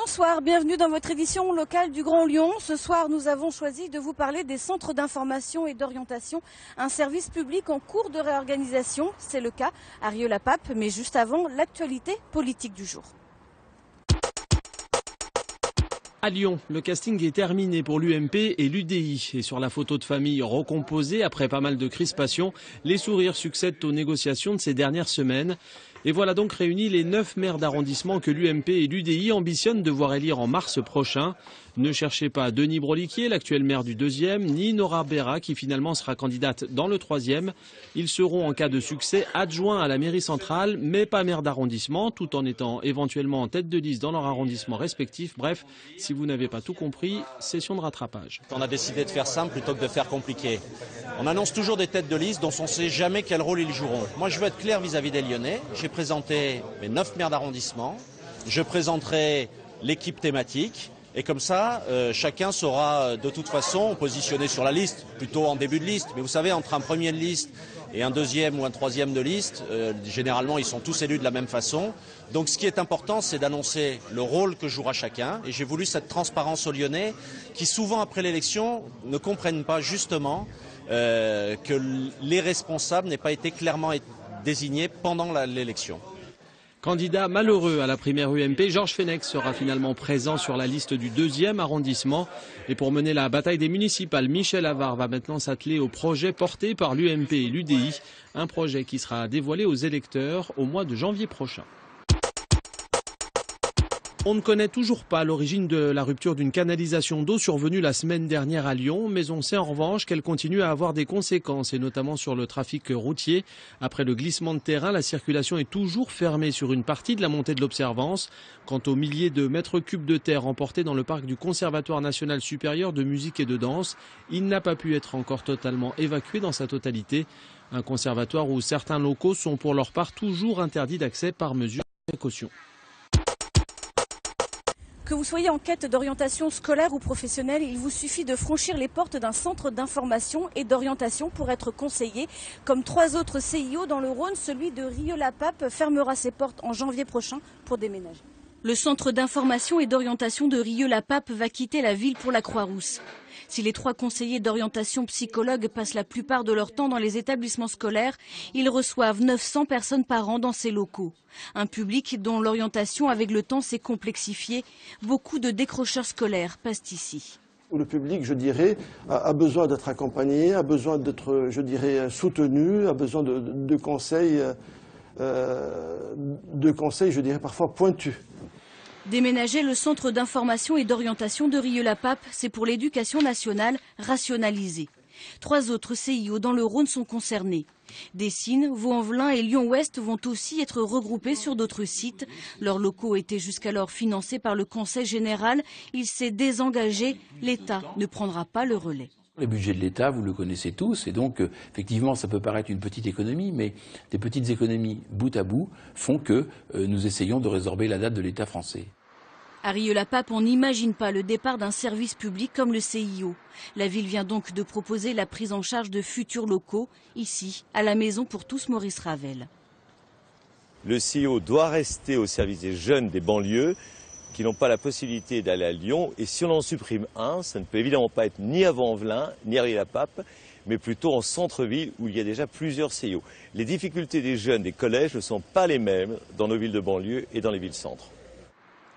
Bonsoir, bienvenue dans votre édition locale du Grand Lyon. Ce soir, nous avons choisi de vous parler des centres d'information et d'orientation, un service public en cours de réorganisation. C'est le cas à Rieux-la-Pape, mais juste avant, l'actualité politique du jour. À Lyon, le casting est terminé pour l'UMP et l'UDI. Et sur la photo de famille recomposée, après pas mal de crispations, les sourires succèdent aux négociations de ces dernières semaines. Et voilà donc réunis les 9 maires d'arrondissement que l'UMP et l'UDI ambitionnent de voir élire en mars prochain. Ne cherchez pas Denis Broliquier, l'actuel maire du 2e, ni Nora Berra, qui finalement sera candidate dans le 3e. Ils seront en cas de succès adjoints à la mairie centrale, mais pas maire d'arrondissement, tout en étant éventuellement en tête de liste dans leur arrondissement respectif. Bref, si vous n'avez pas tout compris, session de rattrapage. On a décidé de faire simple plutôt que de faire compliqué. On annonce toujours des têtes de liste dont on ne sait jamais quel rôle ils joueront. Moi, je veux être clair vis-à-vis des Lyonnais. J'ai présenté mes 9 maires d'arrondissement. Je présenterai l'équipe thématique. Et comme ça, chacun sera de toute façon positionné sur la liste, plutôt en début de liste. Mais vous savez, entre un premier de liste et un deuxième ou un troisième de liste, généralement, ils sont tous élus de la même façon. Donc ce qui est important, c'est d'annoncer le rôle que jouera chacun. Et j'ai voulu cette transparence aux Lyonnais qui, souvent après l'élection, ne comprennent pas justement que les responsables n'aient pas été clairement désignés pendant l'élection. Candidat malheureux à la primaire UMP, Georges Fenech sera finalement présent sur la liste du 2e arrondissement. Et pour mener la bataille des municipales, Michel Avard va maintenant s'atteler au projet porté par l'UMP et l'UDI. Un projet qui sera dévoilé aux électeurs au mois de janvier prochain. On ne connaît toujours pas l'origine de la rupture d'une canalisation d'eau survenue la semaine dernière à Lyon, mais on sait en revanche qu'elle continue à avoir des conséquences, et notamment sur le trafic routier. Après le glissement de terrain, la circulation est toujours fermée sur une partie de la montée de l'Observance. Quant aux milliers de mètres cubes de terre emportés dans le parc du Conservatoire national supérieur de musique et de danse, il n'a pas pu être encore totalement évacué dans sa totalité. Un conservatoire où certains locaux sont pour leur part toujours interdits d'accès par mesure de précaution. Que vous soyez en quête d'orientation scolaire ou professionnelle, il vous suffit de franchir les portes d'un centre d'information et d'orientation pour être conseillé. Comme 3 autres CIO dans le Rhône, celui de Rieux-la-Pape fermera ses portes en janvier prochain pour déménager. Le centre d'information et d'orientation de Rieux-la-Pape va quitter la ville pour la Croix-Rousse. Si les 3 conseillers d'orientation psychologues passent la plupart de leur temps dans les établissements scolaires, ils reçoivent 900 personnes par an dans ces locaux. Un public dont l'orientation avec le temps s'est complexifiée. Beaucoup de décrocheurs scolaires passent ici. Le public, je dirais, a besoin d'être accompagné, a besoin d'être, je dirais, soutenu, a besoin de conseils, je dirais, parfois pointus. Déménager le centre d'information et d'orientation de Rieux-la-Pape, c'est pour l'éducation nationale rationalisée. 3 autres CIO dans le Rhône sont concernés. Dessines, Vaux-en-Velin et Lyon-Ouest vont aussi être regroupés sur d'autres sites. Leurs locaux étaient jusqu'alors financés par le Conseil général. Il s'est désengagé. L'État ne prendra pas le relais. Le budget de l'État, vous le connaissez tous, et donc effectivement ça peut paraître une petite économie, mais des petites économies bout à bout font que nous essayons de résorber la dette de l'État français. À Rieux-la-Pape, on n'imagine pas le départ d'un service public comme le CIO. La ville vient donc de proposer la prise en charge de futurs locaux, ici, à la Maison pour tous Maurice Ravel. Le CIO doit rester au service des jeunes des banlieues qui n'ont pas la possibilité d'aller à Lyon. Et si on en supprime un, ça ne peut évidemment pas être ni à Vaux-en-Velin, ni à Rieux-la-Pape, mais plutôt en centre-ville où il y a déjà plusieurs CIO. Les difficultés des jeunes des collèges ne sont pas les mêmes dans nos villes de banlieue et dans les villes-centres.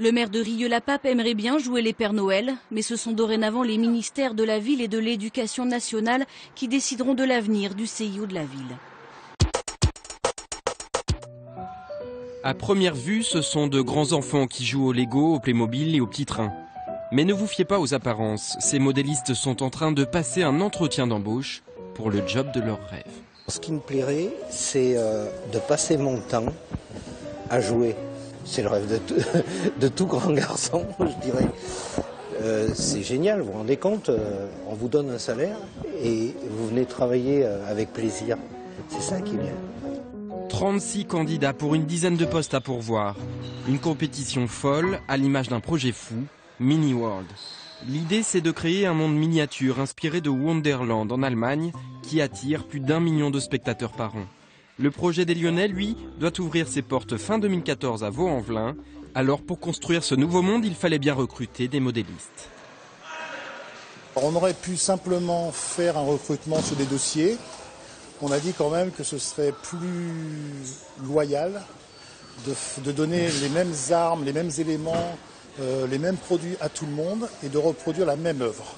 Le maire de Rieux-la-Pape aimerait bien jouer les Pères Noël, mais ce sont dorénavant les ministères de la ville et de l'éducation nationale qui décideront de l'avenir du CIO de la ville. À première vue, ce sont de grands enfants qui jouent au Lego, au Playmobil et au petit train. Mais ne vous fiez pas aux apparences, ces modélistes sont en train de passer un entretien d'embauche pour le job de leurs rêves. Ce qui me plairait, c'est de passer mon temps à jouer. C'est le rêve de tout grand garçon, je dirais. C'est génial, vous vous rendez compte, on vous donne un salaire et vous venez travailler avec plaisir. C'est ça qui est bien. 36 candidats pour une dizaine de postes à pourvoir. Une compétition folle à l'image d'un projet fou, Mini World. L'idée, c'est de créer un monde miniature inspiré de Wonderland en Allemagne qui attire plus d'1 million de spectateurs par an. Le projet des Lyonnais, lui, doit ouvrir ses portes fin 2014 à Vaux-en-Velin. Alors pour construire ce nouveau monde, il fallait bien recruter des modélistes. On aurait pu simplement faire un recrutement sur des dossiers. On a dit quand même que ce serait plus loyal de donner les mêmes armes, les mêmes éléments, les mêmes produits à tout le monde et de reproduire la même œuvre.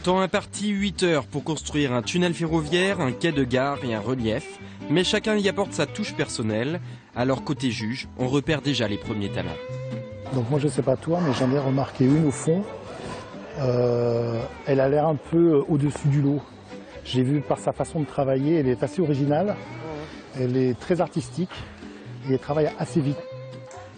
Temps imparti 8 heures pour construire un tunnel ferroviaire, un quai de gare et un relief. Mais chacun y apporte sa touche personnelle. Alors côté juge, on repère déjà les premiers talents. Donc moi je sais pas toi, mais j'en ai remarqué une au fond. Elle a l'air un peu au-dessus du lot. J'ai vu par sa façon de travailler, elle est assez originale, elle est très artistique et elle travaille assez vite.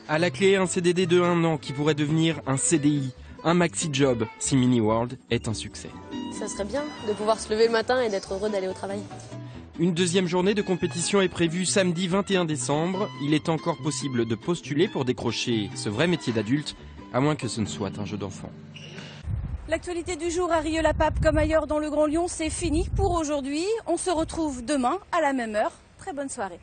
À la clé, un CDD de 1 an qui pourrait devenir un CDI, un maxi-job si Mini World est un succès. Ça serait bien de pouvoir se lever le matin et d'être heureux d'aller au travail. Une deuxième journée de compétition est prévue samedi 21 décembre. Il est encore possible de postuler pour décrocher ce vrai métier d'adulte, à moins que ce ne soit un jeu d'enfant. L'actualité du jour à Rieux-la-Pape comme ailleurs dans le Grand Lyon, c'est fini pour aujourd'hui. On se retrouve demain à la même heure. Très bonne soirée.